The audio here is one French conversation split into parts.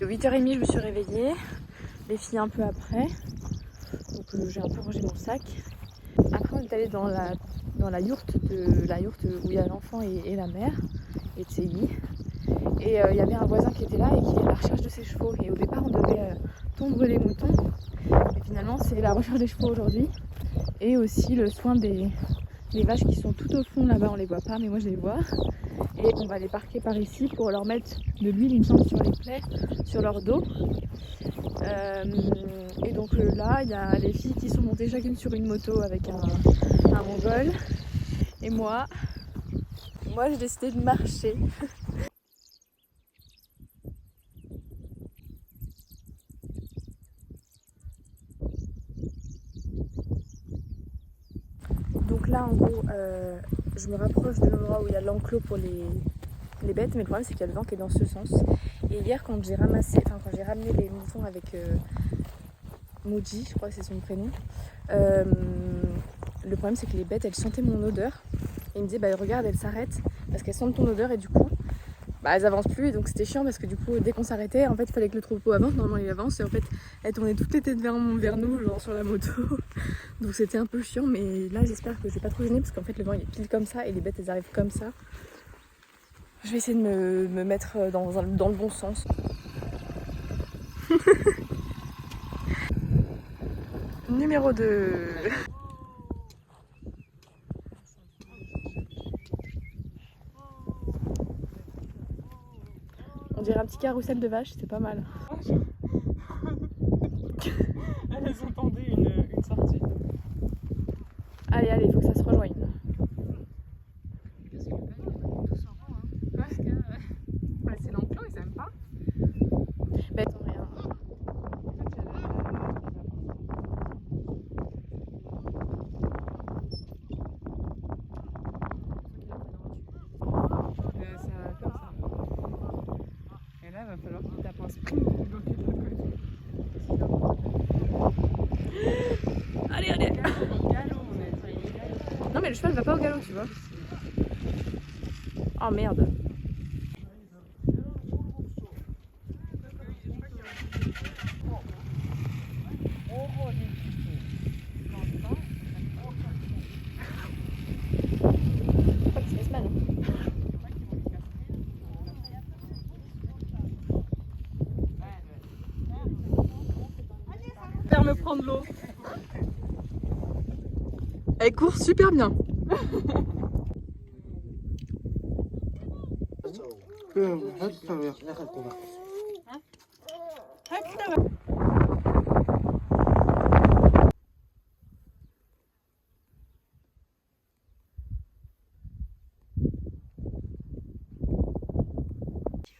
8h30, je me suis réveillée, les filles un peu après, donc j'ai un peu rangé mon sac. Après on est allé dans la yourte où il y a l'enfant et la mère et Tseyi. Et il y avait un voisin qui était là et qui est à la recherche de ses chevaux. Et au départ on devait tondre les moutons, et finalement c'est la recherche des chevaux aujourd'hui. Et aussi le soin des vaches qui sont tout au fond là-bas, on les voit pas mais moi je les vois. Et on va les parquer par ici pour leur mettre de l'huile, il me semble, sur les plaies, sur leur dos. Et donc là, il y a les filles qui sont montées chacune sur une moto avec un mongol. Et moi j'ai décidé de marcher. Donc là, en gros, je me rapproche de l'endroit où il y a l'enclos pour les bêtes, mais le problème c'est qu'il y a le vent qui est dans ce sens. Et hier, quand j'ai ramené les moutons avec Moji, je crois que c'est son prénom, le problème c'est que les bêtes elles sentaient mon odeur et ils me disaient bah regarde, elles s'arrêtent parce qu'elles sentent ton odeur et du coup bah elles avancent plus, et donc c'était chiant parce que du coup dès qu'on s'arrêtait en fait il fallait que le troupeau avance, normalement il avance, et en fait elles tournaient toutes les têtes vers nous genre sur la moto. Donc c'était un peu chiant, mais là j'espère que je vais pas trop gêner parce qu'en fait le vent il est pile comme ça et les bêtes elles arrivent comme ça. Je vais essayer de me mettre dans le bon sens. Numéro 2. On dirait un petit carrousel de vaches, c'est pas mal. Elles entendaient une sortie. Allez, il faut que ça se rejoigne. Parce que là, ils vont tous en rang. Parce que c'est l'enclos, ils aiment pas. Bah, attends, rien. Ça, comme ça. Et là, il va falloir qu'il tape un sprint pour bloquer de l'autre côté. Allez. Au galop, on a dit. Non mais le cheval va pas au galop, tu vois. Oh merde. Pas que c'est Spaceman. Faire me prendre l'eau. Elle court super bien.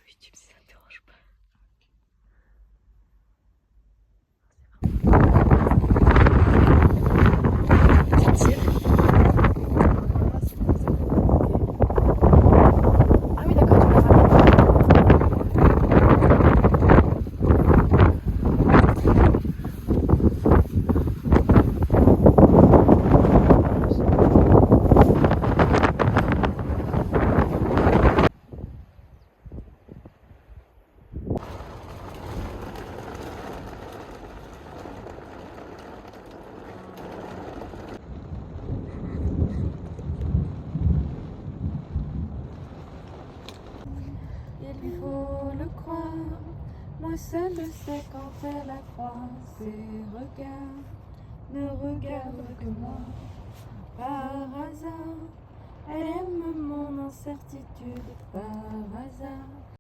YouTube, si ça te dérange pas. Tu tires. Ah oui d'accord, tu peux Il faut le croire, moi seul le sais quand elle accroît ses regards, ne regarde que moi. Par hasard, elle aime mon incertitude, par hasard.